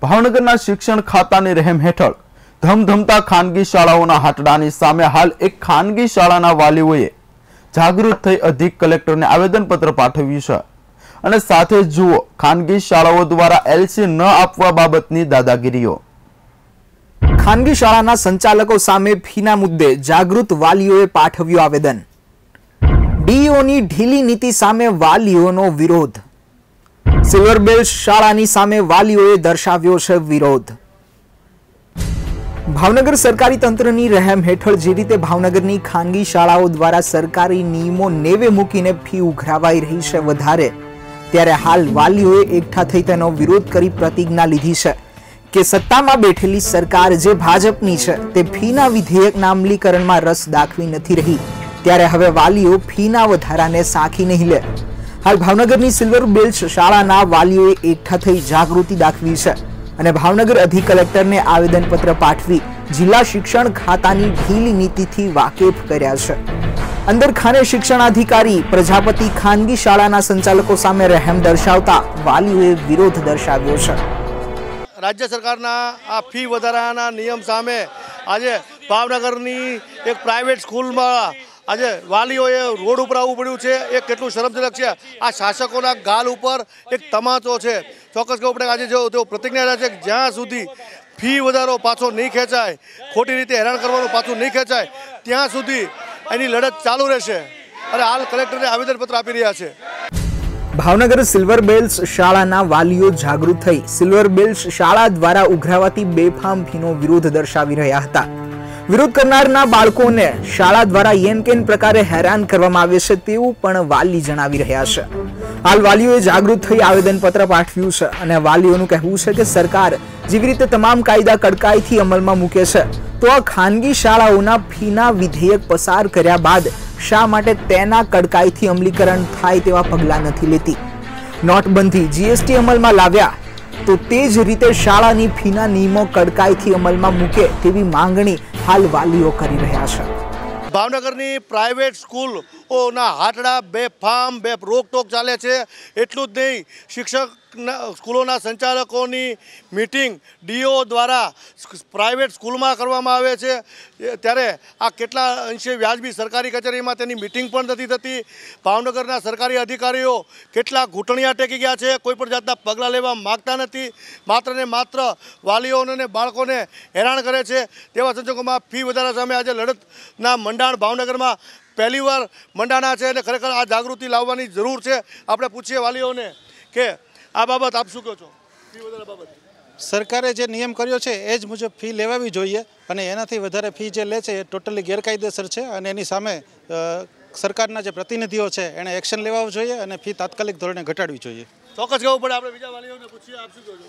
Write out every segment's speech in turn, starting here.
ભાવનગરના શિક્ષણ ખાતાની રહેમ હેઠળ ધમધમતા ખાનગી શાળાઓના હાટડાની સામે હાલ એક ખાનગી શાળાના વાલીઓએ જાગૃત થઈ અધિક કલેક્ટરને આવેદનપત્ર પાઠવ્યું છે અને સાથે જુઓ ખાનગી શાળાઓ દ્વારા એલસી ન આપવા બાબતની દાદાગીરીઓ। ખાનગી શાળાના સંચાલકો સામે ફીના મુદ્દે જાગૃત વાલીઓએ પાઠવ્યું આવેદન। ડીઈઓની ઢીલી નીતિ સામે વાલીઓનો વિરોધ। સિલ્વર બેલ શાળાની સામે વાલીઓએ દર્શાવ્યો છે વિરોધ। ભાવનગર સરકારી તંત્રની રહેમ હેઠળ જે રીતે ભાવનગરની ખાનગી શાળાઓ દ્વારા સરકારી નિયમો નેવે મૂકીને ફી ઉઘરાવાઈ રહી છે વધારે, ત્યારે હાલ વાલીઓએ એકઠા થઈ તેનો વિરોધ કરી પ્રતિજ્ઞા લીધી છે કે સત્તામાં બેઠેલી સરકાર જે ભાજપની છે તે ફીના વિધેયકના અમલીકરણમાં રસ દાખવી નથી રહી, ત્યારે હવે વાલીઓ ફીના વધારાને સાંખી નહીં લે। હાલ ભાવનગરની સિલ્વર બેલ્સ શાળાના વાલીઓએ એકઠા થઈ જાગૃતિ દાખવી છે અને ભાવનગર અધિક કલેક્ટરને આવેદનપત્ર પાઠવી જિલ્લા શિક્ષણ ખાતાની ઢીલી નીતિથી વાકેફ કર્યા છે। અંદરખાને શિક્ષણાધિકારી પ્રજાપતિ ખાનગી શાળાના સંચાલકો સામે રહેમ દર્શાવતા વાલીઓએ વિરોધ દર્શાવ્યો છે। રાજ્ય સરકારના આ ફી વધારાના નિયમ સામે આજે ભાવનગરની એક પ્રાઇવેટ સ્કૂલમાં આજે વાલીઓએ રોડ ઉપર આવવું પડ્યું છે। એ કેટલું શરમજનક છે। આ શાસકોના ગાલ ઉપર એક તમાચો છે। ચોક્કસ કહેવું પડે આજે જો તેઓ પ્રતિજ્ઞા રહ્યા છે કે જ્યાં સુધી ફી વધારો પાછો નહીં ખેંચાય, ખોટી રીતે હેરાન કરવાનું પાછું નહીં ખેંચાય, ત્યાં સુધી એની લડત ચાલુ રહેશે અને હાલ કલેક્ટરને આવેદનપત્ર આપી રહ્યા છે। ભાવનગર સિલ્વર બેલ્સ શાળાના વાલીઓ જાગૃત થઈ સિલ્વર બેલ્સ શાળા દ્વારા ઉઘરાવાતી બેફામ ફીનો વિરોધ દર્શાવી રહ્યા હતા। વિરોધ કરનારના બાળકોને શાળા દ્વારા યેન કેન પ્રકારે હેરાન કરવામાં આવે છે તેવું પણ વાલી જણાવી રહ્યા છે। હાલ વાલીઓએ જાગૃત થઈ આવેદનપત્ર પાઠવ્યું છે અને વાલીઓનું કહેવું છે કે સરકાર જેવી રીતે તમામ કાયદા કડકાઈથી અમલમાં મૂકે છે તો આ ખાનગી શાળાઓના ફીના વિધેયક પસાર કર્યા બાદ શા માટે તેના કડકાઈથી અમલીકરણ થાય તેવા પગલાં નથી લેતી। નોટબંધી જીએસટી અમલમાં લાવ્યા તો તે જ રીતે શાળાની ફીના નિયમો કડકાઈથી અમલમાં મૂકે તેવી માંગણી હાલ વાલીઓ કરી રહ્યા છે। ભાવનગરની પ્રાઇવેટ સ્કૂલોના હાટડા બેફામ રોકટોક ચાલે છે। એટલું જ નહીં, શિક્ષક સ્કૂલોના સંચાલકોની મિટિંગ ડીઓ દ્વારા પ્રાઇવેટ સ્કૂલમાં કરવામાં આવે છે, ત્યારે આ કેટલા અંશે વ્યાજબી સરકારી કચેરીમાં તેની મિટિંગ પણ નથી થતી। ભાવનગરના સરકારી અધિકારીઓ કેટલા ઘૂંટણિયા ટેકી ગયા છે, કોઈ પણ જાતના પગલાં લેવા માગતા નથી, માત્ર ને માત્ર વાલીઓને અને બાળકોને હેરાન કરે છે। તેવા સંજોગોમાં ફી વધારા સામે આજે લડતના મંડાણ ભાવનગરમાં પહેલીવાર મંડાણા છે અને ખરેખર આ જાગૃતિ લાવવાની જરૂર છે। આપણે પૂછીએ વાલીઓને કે આ બાબત આપ શું કહો છો? ફી વધારા બાબત સરકારે જે નિયમ કર્યો છે એ જ મુજબ ફી લેવાવી જોઈએ અને એનાથી વધારે ફી જે લે છે એ ટોટલી ગેરકાયદેસર છે અને એની સામે સરકારના જે પ્રતિનિધિઓ છે એણે એક્શન લેવા જોઈએ અને ફી તાત્કાલિક ધોરણે ઘટાડવી જોઈએ। ચોક્કસ કહેવું પડે। આપણે બીજા વાલીઓને પૂછીએ, આપ શું કહો છો?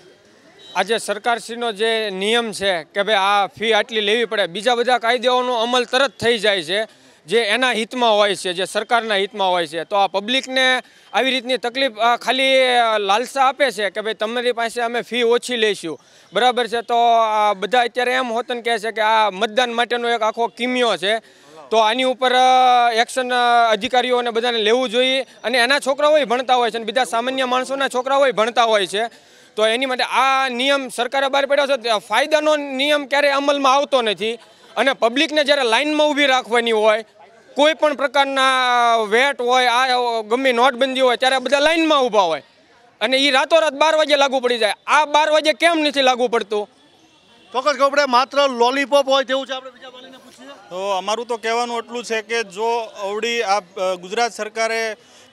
આજે સરકારશ્રીનો જે નિયમ છે કે ભાઈ આ ફી આટલી લેવી પડે, બીજા બધા કાયદાઓનો અમલ તરત થઈ જાય છે જે એના હિતમાં હોય છે, જે સરકારના હિતમાં હોય છે, તો આ પબ્લિકને આવી રીતની તકલીફ ખાલી લાલસા આપે છે કે ભાઈ તમારી પાસે અમે ફી ઓછી લઈશું, બરાબર છે। તો બધા અત્યારે એમ હોતન કહે છે કે આ મતદાન માટેનો એક આખો કિમિયો છે, તો આની ઉપર એક્શન અધિકારીઓને બધાને લેવું જોઈએ અને એના છોકરાઓ ભણતા હોય છે અને બીજા સામાન્ય માણસોના છોકરાઓ ભણતા હોય છે, તો એની માટે આ નિયમ સરકારે બહાર પાડ્યો છે। ફાયદાનો નિયમ ક્યારેય અમલમાં આવતો નથી અને પબ્લિકને જ્યારે લાઇનમાં ઊભી રાખવાની હોય, કોઈ પણ પ્રકારના વેટ હોય, આ ગમે નોટબંધી હોય, ત્યારે બધા લાઇનમાં ઊભા હોય અને એ રાતોરાત 12 વાગે લાગુ પડી જાય। આ 12 વાગે કેમ નથી લાગુ પડતું? ચોક્કસ ખબર પડે, માત્ર લોલીપોપ હોય તેવું છે। આપણે બીજા વાલીને પૂછીએ તો અમારું તો કહેવાનું એટલું છે કે જો અવડી આ ગુજરાત સરકારે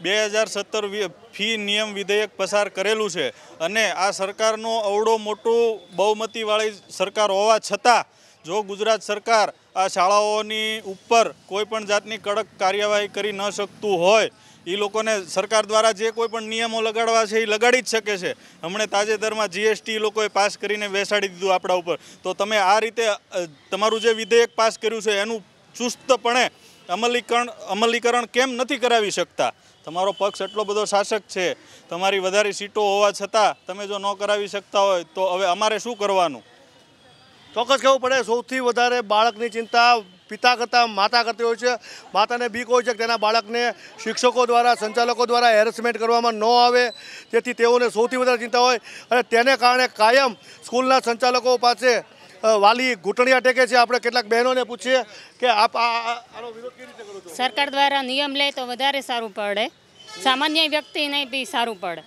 2017 ફી નિયમ વિધેયક પસાર કરેલું છે અને આ સરકારનો અવડો મોટું બહુમતીવાળી સરકાર હોવા છતાં જો ગુજરાત સરકાર આ શાળાઓની ઉપર કોઈ પણ જાતની કડક કાર્યવાહી કરી ન શકતું હોય, એ લોકોને સરકાર દ્વારા જે કોઈ પણ નિયમો લગાડવા છે એ લગાડી જ શકે છે। હમણાં તાજેતરમાં જીએસટી લોકોએ પાસ કરીને બેસાડી દીધું આપણા ઉપર, તો તમે આ રીતે તમારું જે વિધેયક પાસ કર્યું છે એનું ચુસ્તપણે અમલીકરણ કેમ નથી કરાવી શકતા? તમારો પક્ષ એટલો બધો શાસક છે, તમારી વધારે સીટો હોવા છતાં તમે જો ન કરાવી શકતા હોય તો હવે અમારે શું કરવાનું? ચોક્કસ કહેવું પડે, સૌથી વધારે બાળકની ચિંતા પિતા કરતાં માતા કરતી હોય છે. માતાને બીક હોય છે કે તેના બાળકને શિક્ષકો દ્વારા સંચાલકો દ્વારા હેરેસમેન્ટ કરવામાં ન આવે, તેથી તેઓને સૌથી વધારે ચિંતા હોય અને તેને કારણે કાયમ સ્કૂલના સંચાલકો પાસે વાલી ઘૂંટણિયા ટેકે છે. આપણે કેટલાક બહેનોને પૂછીએ કે આપ આનો વિરોધ કેવી રીતે કરો છો? સરકાર દ્વારા નિયમ લે તો વધારે સારું પડે, સામાન્ય વ્યક્તિને બી સારું પડે.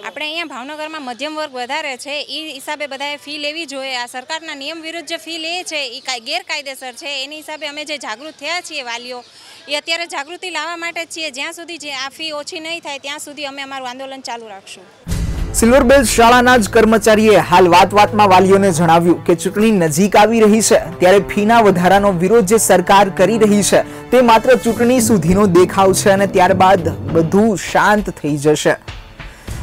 આપણે અહીંયા ભાવનગરમાં મધ્યમ વર્ગ વધારે છે, એ હિસાબે બધાએ ફી લેવી જોઈએ. આ સરકારના નિયમ વિરુદ્ધ જે ફી લે છે એ ગેરકાયદેસર છે. એની હિસાબે અમે જે જાગૃત થયા છીએ વાલીઓ, એ અત્યારે જાગૃતિ લાવવા માટે જ છીએ. જ્યાં સુધી જે આ ફી ઓછી નહીં થાય ત્યાં સુધી અમે અમારું આંદોલન ચાલુ રાખશું. સિલ્વર બેલ્સ શાળાના જ કર્મચારીએ હાલ વાતમાં વાલીઓને જણાવ્યું કે ચૂંટણી નજીક આવી રહી છે ત્યારે ફીના વધારાનો વિરોધ જે સરકાર કરી રહી છે તે માત્ર ચૂંટણી સુધીનો દેખાવ છે અને ત્યારબાદ બધું શાંત થઈ જશે.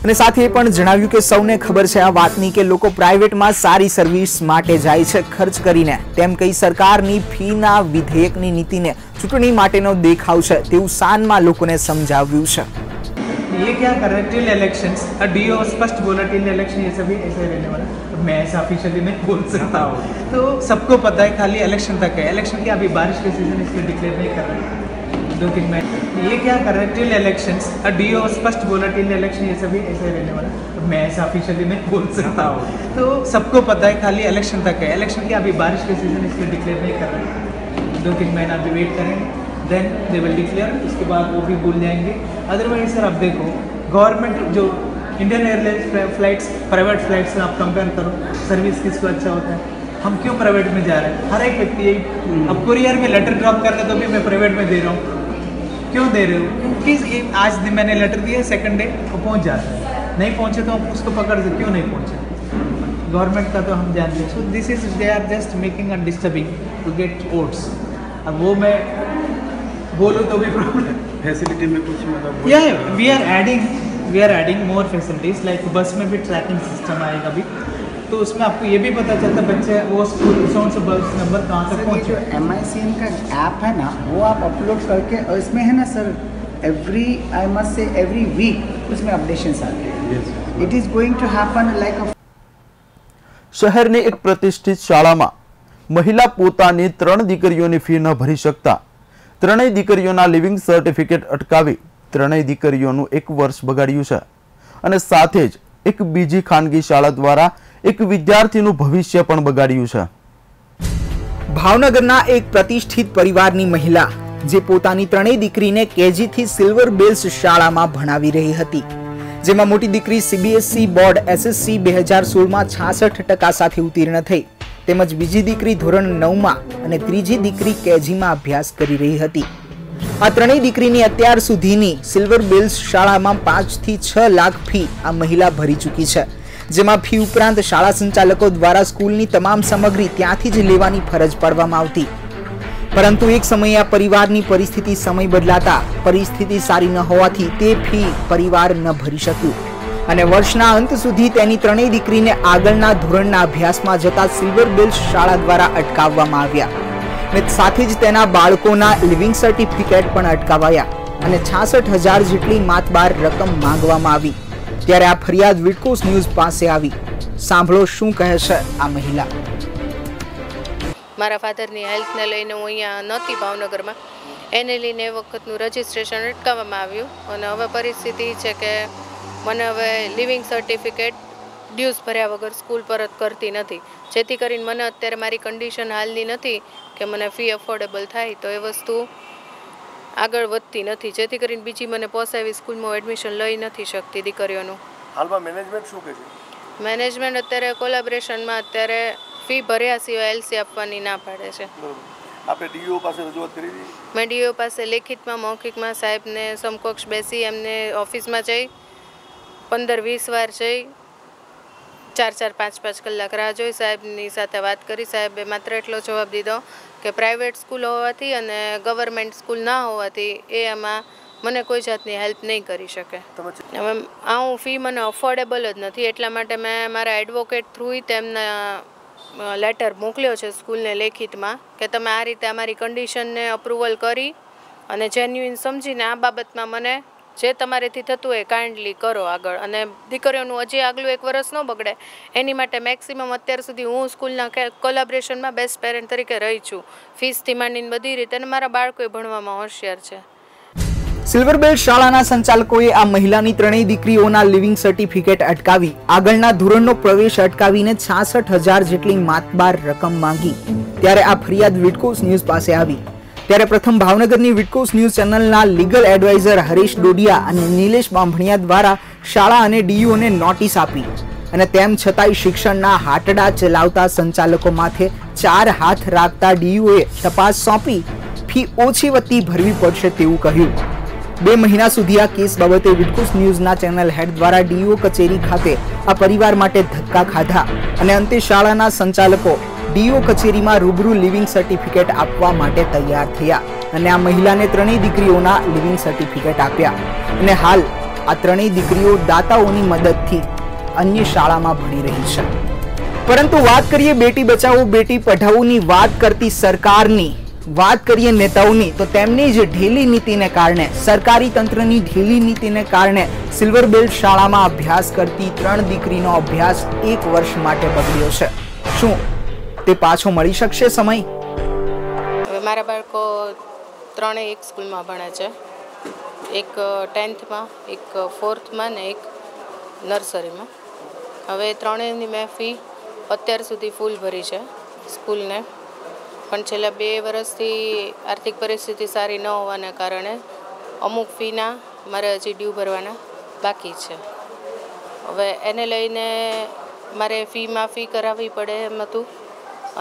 અને સાથે એ પણ જણાવ્યું કે સૌને ખબર છે આ વાતની કે લોકો પ્રાઇવેટમાં સારી સર્વિસ માટે જાય છે ખર્ચ કરીને, તેમ કઈ સરકારની ફીના વિધેયકની નીતિને ચૂંટણી માટેનો દેખાવ છે તેવું શાનમાં લોકોને સમજાવ્યું છે. ये क्या कर रहे हैं टिल इलेक्शंस, डीओ स्पष्ट बोला टिल इलेक्शन ये सभी ऐसे रहने वाला. तो मैं ऐसा ऑफिशियली नहीं बोल सकता हूँ, तो सबको पता है खाली इलेक्शन तक है. इलेक्शन की अभी बारिश के सीजन इसलिए डिक्लेयर नहीं कर रहे 2-3 महीने. ये क्या कर रहे हैं टिल इलेक्शंस, डीओ स्पष्ट बोला टिल इलेक्शन ये सभी ऐसे रहने वाला. तो मैं ऐसा ऑफिशियली नहीं बोल सकता हूँ, तो सबको पता है खाली इलेक्शन तक है. इलेक्शन की अभी बारिश के सीजन इसलिए डिक्लेयर नहीं कर रहे 2-3 महीना अभी वेट करेंगे, देन दे विल डिक्लेयर. उसके बाद वो भी भूल जाएंगे. अदरवाइज सर आप देखो गवर्नमेंट जो Indian airlines flights private flights से आप कंपेयर करो, सर्विस किसको अच्छा होता है. हम क्यों प्राइवेट में जा रहे हैं? हर एक व्यक्ति यही, अब कुरियर में लेटर ड्रॉप करने तो भी मैं प्राइवेट में दे रहा हूँ. क्यों दे रहे हो? क्योंकि आज मैंने लेटर दिया, सेकंड डे वो पहुँच जाता है. नहीं पहुँचे तो हम उसको पकड़ से क्यों नहीं पहुँचे? गवर्नमेंट का तो हम जानते हैं. So this is they are just making a disturbing to get votes. अब वो मैं बोलूँ तो भी प्रॉब्लम. फैसिलिटी में कुछ मतलब we are adding more facilities like bus में भी ट्रैकिंग सिस्टम आएगा अभी, तो उसमें आपको ये भी पता चलता बच्चे वो स्कूल से बस नंबर कहाँ तक पहुँचे. जो MICN का ऐप है ना वो आप अपलोड करके, और इसमें है ना सर एवरी वीक उसमें अपडेशंस आते हैं. It is going to happen like a. શહેરની એક પ્રતિષ્ઠિત શાળામાં મહિલા પોતાની 3 દીકરીઓની ફી ન ભરી શકતા ત્રણેય દીકરીઓના લિવિંગ સર્ટિફિકેટ અટકાવી ત્રણેય દીકરીઓનું 1 વર્ષ બગાડ્યું છે અને સાથે જ એક બીજી ખાનગી શાળા દ્વારા એક વિદ્યાર્થીનું ભવિષ્ય પણ બગાડ્યું છે. ભાવનગરના એક પ્રતિષ્ઠિત પરિવારની મહિલા જે પોતાની ત્રણેય દીકરીને કેજી થી સિલ્વર બેલ્સ શાળામાં ભણાવી રહી હતી, જેમાં મોટી દીકરી CBSE બોર્ડ SSC 2016માં 66% સાથે ઉત્તીર્ણ થઈ, તેમજ બીજી દીકરી ધોરણ 9માં અને ત્રીજી દીકરી કેજીમાં અભ્યાસ કરી રહી હતી. આ ત્રણેય દીકરીની અત્યાર સુધીની સિલ્વર બેલ્સ શાળામાં 5 થી 6 લાખ ફી આ મહિલા ભરી ચૂકી છે, જેમાં ફી ઉપરાંત શાળા સંચાલકો દ્વારા સ્કૂલની તમામ સામગ્રી ત્યાંથી જ લેવાની ફરજ પાડવામાં આવતી. પરંતુ એક સમયે આ પરિવારની પરિસ્થિતિ સમય બદલાતા પરિસ્થિતિ સારી ન હોવાથી તે ફી પરિવાર ન ભરી શક્યું અને વર્ષના અંત સુધી તેની ત્રણેય દીકરીને આગળના ધોરણના અભ્યાસમાં જતા સિલ્વર બેલ્સ શાળા દ્વારા અટકાવવામાં આવ્યા અને સાથે જ તેના બાળકોના લિવિંગ સર્ટિફિકેટ પણ અટકાવાયા અને 66,000 જેટલી માતબાર રકમ માંગવામાં આવી. ત્યારે આ ફરિયાદ વિડકોસ ન્યૂઝ પાસે આવી. સાંભળો શું કહે છે આ મહિલા. મારા ફાધરની હેલ્થને લઈને હું અહીંયા નહોતી ભાવનગરમાં, એને લઈને એ વખતનું રજિસ્ટ્રેશન અટકાવવામાં આવ્યું અને હવે પરિસ્થિતિ છે કે મને હવે લિવિંગ સર્ટિફિકેટ ડ્યુઝ ભર્યા વગર સ્કૂલ પરત કરતી નથી, જેથી કરીને મને અત્યારે મારી કન્ડિશન હાલની નથી કે મને ફી અફોર્ડેબલ થાય, તો એ વસ્તુ આગળ વધતી નથી, જેથી કરીને બીજી મને પોસાવી સ્કૂલમાં એડમિશન લઈ નથી શકતી દીકરીઓનું. હાલમાં મેનેજમેન્ટ શું કહે છે? મેનેજમેન્ટ અત્યારે કોલેબોરેશનમાં અત્યારે ફી ભર્યા સિવાય LC આપવાની ના પાડે છે. આપણે DO પાસે રજૂઆત કરી હતી? મેં DO પાસે લેખિતમાં મૌખિકમાં સાહેબને સમકક્ષ બેસી એમને ઓફિસમાં જઈ 15-20 વાર જઈ 4-5 કલાક રાહ જોઈ, સાહેબની સાથે વાત કરી. સાહેબે માત્ર એટલો જવાબ દીધો કે પ્રાઇવેટ સ્કૂલ હોવાથી અને ગવર્મેન્ટ સ્કૂલ ના હોવાથી એ એમાં મને કોઈ જાતની હેલ્પ નહીં કરી શકે. હવે આ હું ફી મને અફોર્ડેબલ જ નથી, એટલા માટે મેં મારા એડવોકેટ થ્રુ તેમના લેટર મોકલ્યો છે સ્કૂલને લેખિતમાં કે તમે આ રીતે અમારી કન્ડિશનને અપ્રુવલ કરી અને જેન્યુઇન સમજીને આ બાબતમાં મને જે તમારેથી થતું હોય કાઇન્ડલી કરો આગળ. અને દીકરીઓનું હજી આગલું 1 વર્ષ ન બગડે એની માટે મેક્સિમમ અત્યાર સુધી હું સ્કૂલના કોલાબરેશનમાં બેસ્ટ પેરેન્ટ તરીકે રહી છું. ફીસથી માંડીને બધી રીતે, અને મારા બાળકોએ ભણવામાં હોશિયાર છે. સિલ્વર બેલ શાળાના સંચાલકોએ આ મહિલાની 3 દીકરીઓના લિવિંગ સર્ટિફિકેટ અટકાવી આગળના ધોરણનો પ્રવેશ અટકાવીને 66,000 જેટલી માતબાર રકમ માંગી. ત્યારે આ ફરિયાદ વિડકોસ ન્યૂઝ પાસે આવી. ત્યારે પ્રથમ ભાવનગરની વિડકોસ ન્યૂઝ ચેનલના લીગલ એડવાઇઝર હરીશ ડોડિયા અને નિલેશ બાંભણિયા દ્વારા શાળા અને ડીયુઓને નોટિસ આપી, અને તેમ છતાંય શિક્ષણના હાટડા ચલાવતા સંચાલકો માથે 4 હાથ રાખતા ડીયુઓએ તપાસ સોંપી ફી ઓછી વત્તી ભરવી પડશે તેવું કહ્યું. 2 મહિના સુધી આ કેસ બાબતે વિડકોસ ન્યૂઝના ચેનલ હેડ દ્વારા ડીઓ કચેરી ખાતે આ પરિવાર માટે ધક્કા ખાધા, અને અંતે શાળાના સંચાલકો ડીઓ કચેરીમાં રૂબરૂ લિવિંગ સર્ટિફિકેટ આપવા માટે તૈયાર થયા, અને આ મહિલાને 3 દીકરીઓના લિવિંગ સર્ટિફિકેટ આપ્યા. અને હાલ આ 3 દીકરીઓ દાતાઓની મદદથી અન્ય શાળામાં ભણી રહી છે. પરંતુ વાત કરીએ બેટી બચાવો બેટી પઢાઓની વાત કરતી સરકારની, વાત કરીએ નેતાઓની, તો તેમની જ ઢીલી નીતિને કારણે, સરકારી તંત્રની ઢીલી નીતિને કારણે સિલ્વર બેલ્ટ શાળામાં અભ્યાસ કરતી 3 દીકરીનો અભ્યાસ 1 વર્ષ માટે બગડ્યો છે. શું તે પાછો મળી શકશે સમય? હવે મારા બાળકો 3 એક સ્કૂલમાં ભણે છે. એક 10thમાં, એક 4thમાં ને એક નર્સરીમાં. હવે 3ની મેં ફી અત્યાર સુધી ફૂલ ભરી છે સ્કૂલને, પણ છેલ્લા 2 વર્ષથી આર્થિક પરિસ્થિતિ સારી ન હોવાને કારણે અમુક ફીના મારે હજી ડ્યુ ભરવાના બાકી છે. હવે એને લઈને મારે ફી માફી કરાવવી પડે એમ હતું,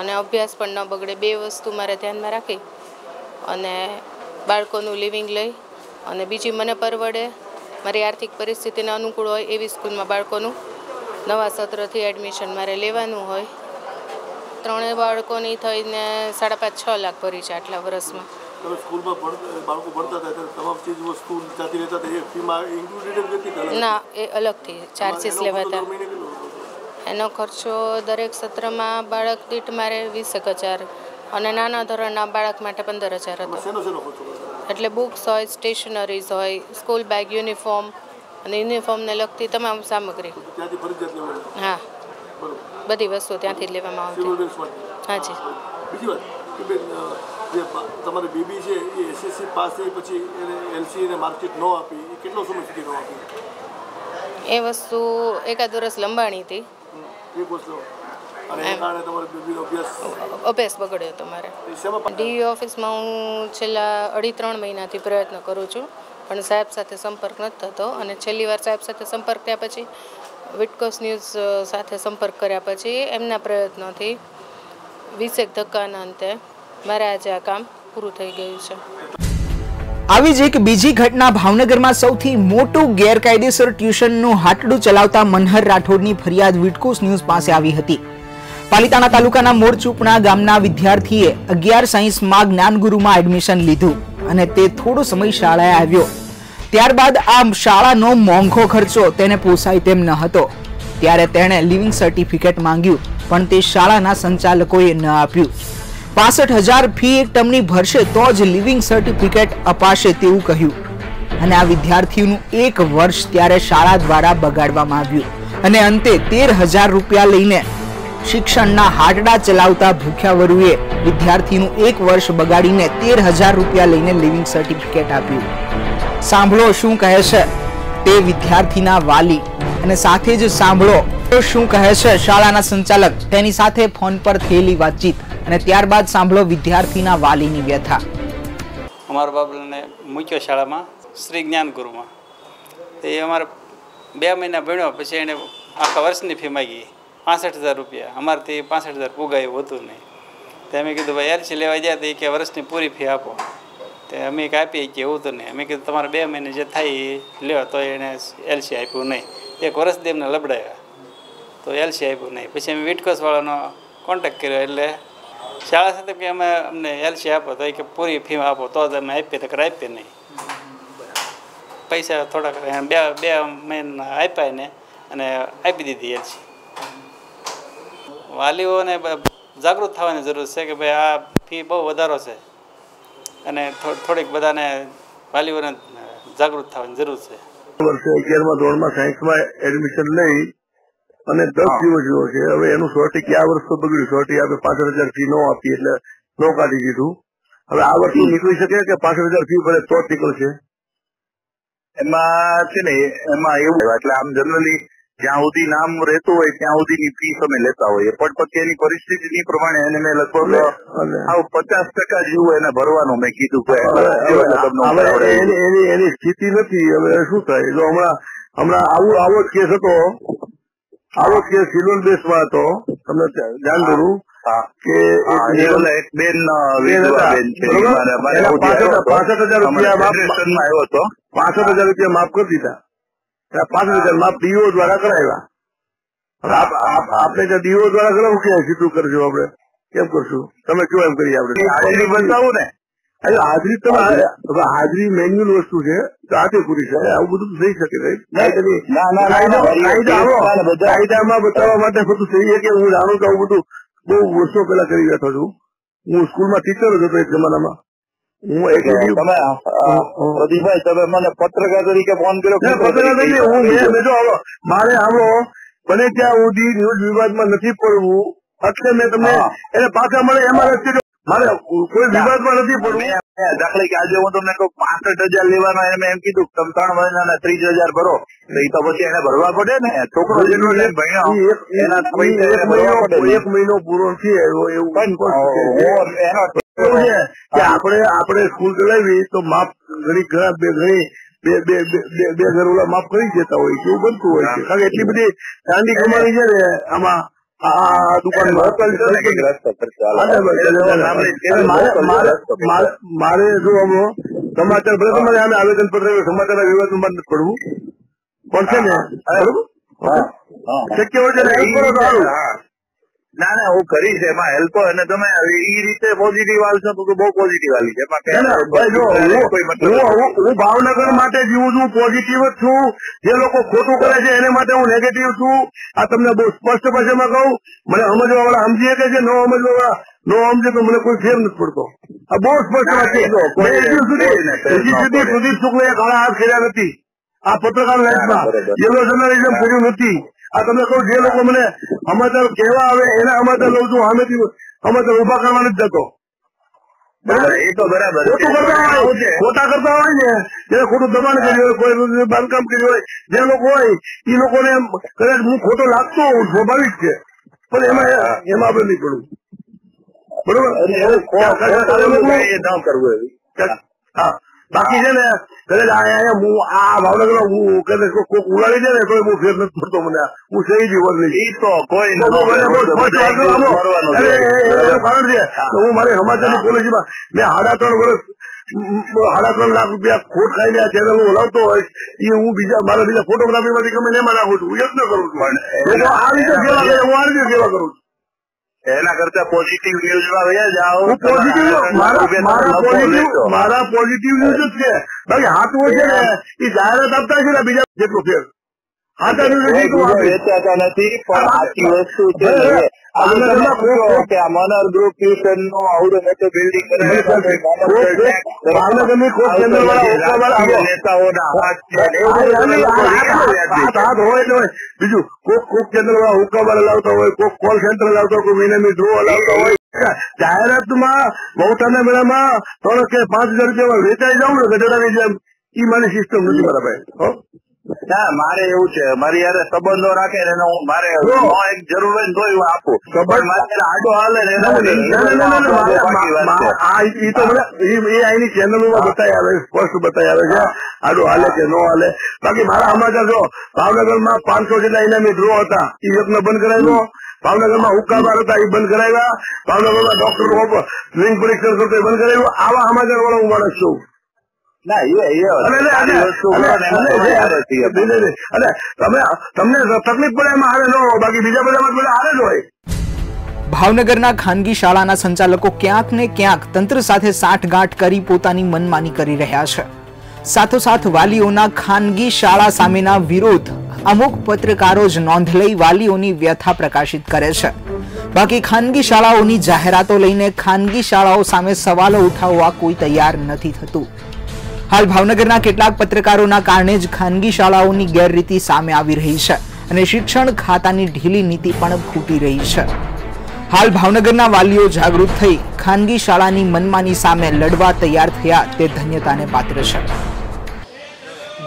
અને અભ્યાસ પણ ન બગડે. 2 વસ્તુ મારે ધ્યાનમાં રાખી અને બાળકોનું લિવિંગ લઈ, અને બીજી મને પરવડે, મારી આર્થિક પરિસ્થિતિને અનુકૂળ હોય એવી સ્કૂલમાં બાળકોનું નવા સત્રથી એડમિશન મારે લેવાનું હોય. 3 બાળકોની થઈને 5.5-6 લાખ ભરી છે આટલા વર્ષમાં. ના, એ અલગથી ચાર્જીસ લેવાતા. એનો ખર્ચો દરેક સત્રમાં બાળક દીઠ મારે 20,000, અને નાના ધોરણના બાળક માટે 15,000 હતો. એટલે બુક્સ હોય, સ્ટેશનરીઝ હોય, સ્કૂલ બેગ, યુનિફોર્મ અને યુનિફોર્મને લગતી તમામ સામગ્રી. હા, બધી વસ્તુ ત્યાંથી જ લેવામાં આવતી. હાજી. બીજી વાત કે બેન, જે તમારી બેબી છે એ એસએસસી પાસ થઈ પછી એને એલસી ને માર્કશીટ ન આપી, એ કેટલો સમય સુધી ન આપી? એ વસ્તુ 1 વર્ષ લંબાણી હતી. 1 વર્ષ, અને એ કારણે તમારી બેબીનો અભ્યાસ બગડ્યો તમારે. ડીઈ ઓફિસમાં હું છેલ્લા 2.5-3 મહિનાથી પ્રયત્ન કરું છું, પણ સાહેબ સાથે સંપર્ક નથી થતો. અને છેલ્લી વાર સાહેબ સાથે સંપર્ક થયા પછી, વિડકોસ ન્યૂઝ સાથે સંપર્ક કર્યા પછી, એમના પ્રયત્નોથી 20 ધક્કાના અંતે મારે આજે આ કામ પૂરું થઈ ગયું છે. આવી જ એક બીજી ઘટના ભાવનગરમાં સૌથી મોટું ગેરકાયદેસર ટ્યુશનનું હાટડું ચલાવતા મનહર રાઠોડની ફરિયાદ વિડકોસ ન્યૂઝ પાસે આવી હતી. પાલિતાણા તાલુકાના મોરચુપણા ગામના વિદ્યાર્થીએ 11 સાયન્સમાં જ્ઞાનગુરુમાં એડમિશન લીધું, અને તે થોડો સમય શાળાએ આવ્યો. ત્યારબાદ આ શાળાનો મોંઘો ખર્ચો તેને પોસાય તેમ ન હતો. ત્યારે તેણે લિવિંગ સર્ટિફિકેટ માંગ્યું, પણ તે શાળાના સંચાલકોએ ન આપ્યું. 65,000 ફી એક ટર્મની ભરશે તો જ લિવિંગ સર્ટિફિકેટ અપાશે તેવું કહ્યું. અને આ વિદ્યાર્થીનું 1 વર્ષ ત્યારે શાળા દ્વારા બગાડવામાં આવ્યું, અને અંતે 13,000 રૂપિયા લઈને શિક્ષણના હાટડા ચલાવતા ભૂખ્યાવરુએ વિદ્યાર્થીનું 1 વર્ષ બગાડીને 13,000 રૂપિયા લઈને લિવિંગ સર્ટિફિકેટ આપ્યું. સાંભળો શું કહે છે તે વિદ્યાર્થીના વાલી, અને સાથે જ સાંભળો શું કહે છે શાળાના સંચાલક, તેની સાથે ફોન પર થયેલી વાતચીત, અને ત્યારબાદ સાંભળો વિદ્યાર્થીના વાલીની વ્યથા. અમારા બાબલાને મૂક્યો શાળામાં શ્રી જ્ઞાનગુરુમાં. એ અમારે 2 મહિના ભણ્યો પછી એને આખા વર્ષની ફી માગી 65,000 રૂપિયા. અમારેથી 65,000 પુગાય એવું હતું નહીં. તો અમે કીધું ભાઈ એલસી લેવા ગયા તો એ કે વર્ષની પૂરી ફી આપો. તે અમે આપીએ કે એવું તો નહીં. અમે કીધું તમારે 2 મહિને જે થાય એ લ્યો, તો એને એલસી આપ્યું નહીં. 1 વર્ષથી એમને લબડાવ્યા તો એલસી આપ્યું નહીં. પછી અમે વિડકોસવાળાનો કોન્ટેક્ટ કર્યો, એટલે શાળા સાથે કે અમને એલસી આપો, તો એ કે પૂરી ફી આપો તો જ અમે આપીએ, તો આપીએ નહીં. પૈસા થોડાક 2 મહિના આપ્યા ને, અને આપી દીધી એલસી. વાલીઓને જાગૃત થવાની જરૂર છે કે ભાઈ આ ફી બહુ વધારો છે, અને થોડીક બધાને વાલીઓને જાગૃત થવાની જરૂર છે. વર્ષે 11મા ધોરણમાં સાયન્સમાં એડમિશન લઈ અને 10 દિવસ જેવો છે. હવે એનું સોર્ટી કે આ વર્ષ તો બગડ્યું. સોર્ટી આપણે 65,000 ફી ન આપી એટલે નો કાઢી દીધું. હવે આ વર્ષે નીકળી શકે કે 65,000 ફી ભરે તો નીકળશે? એમાં છે ને એમાં એવું એટલે આમ જનરલી જ્યાં સુધી નામ રહેતું હોય ત્યાં સુધીની ફીસ અમે લેતા હોઈએ, પણ પછી એની પરિસ્થિતિની પ્રમાણે એને મેં લગભગ 50% જેવું એને ભરવાનું મેં કીધું એની સ્થિતિ નથી. હવે શું થાય? જો હમણાં આવો જ કેસ હતો, આવો જ કેસ સિલ્વર બેસમાં હતો. તમને ધ્યાન દોરું કે એક બેન છે 65,000 રૂપિયા માફ કરી દીધા. 65,000 માફ ડીઓ દ્વારા કરાવ્યા. આપણે ત્યાં ડીઓ દ્વારા કરાવું કે સીધું કરશું? આપણે કેમ કરશું? તમે કયો એમ કરીએ? આપણે હાજરી બતાવો ને. હાજરી તમે હાજરી મેન્યુઅલ વસ્તુ છે, તો આતે પૂરી છે. આવું બધું થઈ શકે. કાયદામાં બતાવવા માટે બધું થઈ શકે. હું જાણું કે આવું બધું બહુ વર્ષો પહેલા કરી બેઠો છું. હું સ્કૂલમાં ટીચર જ હતો એક જમાનામાં. પ્રદીપભાઈ તમે મને પત્રકાર તરીકે ફોન કર્યો? પત્રકાર તરીકે મારે આવો બને ત્યાં સુધી ન્યૂઝ વિવાદમાં નથી પડવું એટલે મેં તમને એને પાછા મળે એમાં નથી. મારે કોઈ વિવાદમાં નથી પડવું. દાખલા કે આજે હું તમને કહું 65,000 લેવાના, એને એમ કીધું તમે 3 મહિનાના 30,000 ભરો, એ તો પછી એને ભરવા પડે ને. છોકરો જેટલો ભણ્યો એના 1 મહિનો પૂરો થયો એવું આપણે સ્કૂલ ચલાવી તો માફ ઘણી બે ઘર ઓલા માફ કરી દેતા હોય છે. એવું બનતું હોય છે કારણ કે એટલી બધી દાંડી કમાણી છે ને આમાં. મારે જો સમાચાર ભલે તમારે આમે આવેદન પત્ર સમાચારના વિવાદમાં નથી પડવું પણ છે ને શક્ય હોય છે. ના હું કરીશ એમાં હેલ્પ. અને તમે એ રીતે પોઝિટિવ આવશો તો બહુ પોઝિટિવ આવી છે. હું ભાવનગર માટે જીવું છું, પોઝિટિવ જ છું. જે લોકો ખોટું કરે છે એને માટે હું નેગેટિવ છું. આ તમને બહુ સ્પષ્ટ ભાષામાં કહું. મને સમજવા વાળા સમજીએ કે છે, ન સમજવા વાળા ન સમજે તો મને કોઈ ફેર નથી પડતો. આ બહુ સ્પષ્ટ વાત છે. પ્રદીપ શુક્લે કાળા હાથ ખેડ્યા નથી આ પત્રકાર લાઈફમાં. યલો જર્નલિઝમ કર્યું નથી. આ તમને કહું જે લોકો મને સમાચાર કહેવા આવે એના સમાચાર લઉં છું. સામેથી સમાચાર ઉભા કરવા નથી જતો. એ તો બરાબર ખોટા કરતા હોય ને, જેને ખોટું દબાણ કર્યું હોય, કોઈ બાંધકામ કર્યું હોય, જે લોકો હોય એ લોકોને કદાચ હું ખોટો લાગતો હોઉં સ્વાભાવિક છે, પણ એમાં આપણે નહીં પડવું. બરોબર ન કરવું. હા બાકી છે ને કદાચ હું આ ભાવનગર કદાચ કોઈક ઉડાડી દે ને તો હું ફેર નથી પડતો. મને હું સહી જીવન નહીં તો કોઈ કારણ છે. હું મારી સમાચારની પોલિસીમાં મેં 3.5 લાખ રૂપિયા ખોટ ખાઈને આ ચેનલ હું હલાવતો હોય એ હું મારા બીજા ફોટોગ્રાફી માંથી ગમે એમાં નાખું છું. હું યત્ન કરું છું. આ રીતે સેવા કરે હું આ રીતે સેવા કરું છું. એના કરતા પોઝિટિવ ન્યૂઝમાં વયા જાઓ. મારા પોઝિટિવ ન્યૂઝ જ છે. બાકી હાથવું છે ને એ જાહેરાત આપતા છે ને બીજા જેટલો ફેર હાથા ન્યૂઝ વેચાતા નથી. પણ આખી વસ્તુ છે કે આ મનર ગ્રુપ ટ્યુશન નો આવડો મોટો બિલ્ડિંગ બીજું કોક ચેનલ વાળા હુક્કાવાળા લાવતા હોય, કોક કોલ સેન્ટર લાવતા હોય, કોઈ મિનામી ડ્રો લાવતા હોય. જાહેરાતમાં બહુટાના મેળામાં 3 કે 5,000 રૂપિયા વેચાઈ જાવ ને ગઢડાની જેમ એ મારી સિસ્ટમ નથી મારા ભાઈ. ના મારે એવું છે, મારી યાર સંબંધો રાખે ને મારે એક જરૂર હોય ને તો હું આપું. આડો હાલે ને એની ચેનલોમાં બતાવી આવે, સ્પષ્ટ બતાવી આવે છે આડો હાલે કે ન હાલે. બાકી મારા સમાચાર જો ભાવનગરમાં 500 જેટલા ઇનામી ડ્રો હતા એ યજ્ઞ બંધ કરાવ્યો. ભાવનગરમાં હુક્કાબાર હતા એ બંધ કરાવ્યા. ભાવનગરમાં ડોક્ટર લિંગ પરીક્ષણ કરતો બંધ કરાવ્યું. આવા સમાચાર વાળો હું માણસ છું. તમને તકલીફ પડે એમાં હારે ન હોય, બાકી બીજા બધામાં બધા હારે જ હોય. ભાવનગરના ખાનગી શાળાના સંચાલકો ક્યાંક ને ક્યાંક તંત્ર સાથે સાંઠગાંઠ કરી પોતાની મનમાની કરી રહ્યા છે. સાથોસાથ વાલીઓના ખાનગી શાળા સામેના વિરોધ અમુક પત્રકારો જ નોંધ લઈ વાલીઓની વ્યથા પ્રકાશિત કરે છે. બાકી ખાનગી શાળાઓની જાહેરાતો લઈને ખાનગી શાળાઓ સામે સવાલો ઉઠાવવા કોઈ તૈયાર નથી થતું. હાલ ભાવનગરના કેટલાક પત્રકારોના કારણે જ ખાનગી શાળાઓની ગેરરીતિ સામે આવી રહી છે અને શિક્ષણ ખાતાની ઢીલી નીતિ પણ ફૂટી રહી છે. હાલ ભાવનગરના વાલીઓ જાગૃત થઈ ખાનગી શાળાની મનમાની સામે લડવા તૈયાર થયા તે ધન્યતાને પાત્ર છે.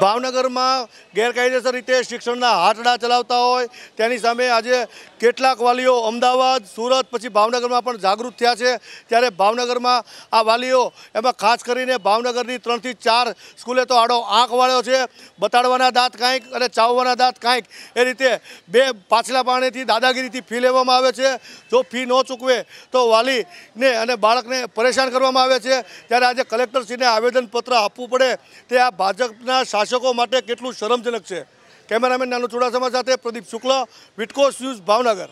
ભાવનગરમાં ગેરકાયદેસર રીતે શિક્ષણના હાટડા ચલાવતા હોય તેની સામે આજે કેટલાક વાલીઓ અમદાવાદ, સુરત પછી ભાવનગરમાં પણ જાગૃત થયા છે. ત્યારે ભાવનગરમાં આ વાલીઓ એમાં ખાસ કરીને ભાવનગરની 3 થી 4 સ્કૂલે તો આડો આંખ વાળ્યો છે. બતાડવાના દાંત કાંઈક અને ચાવવાના દાંત કાંઈક એ રીતે બે પાછલા પાણીથી દાદાગીરીથી ફી લેવામાં આવે છે. જો ફી ન ચૂકવે તો વાલીને અને બાળકને પરેશાન કરવામાં આવે છે. ત્યારે આજે કલેક્ટરશ્રીને આવેદનપત્ર આપવું પડે તે આ ભાજપના શાસકો માટે કેટલું શરમજનક છે. કેમેરામેન નાનુ ચુડાસમા સાથે પ્રદીપ શુક્લ, વિટકોસ ન્યૂઝ, ભાવનગર.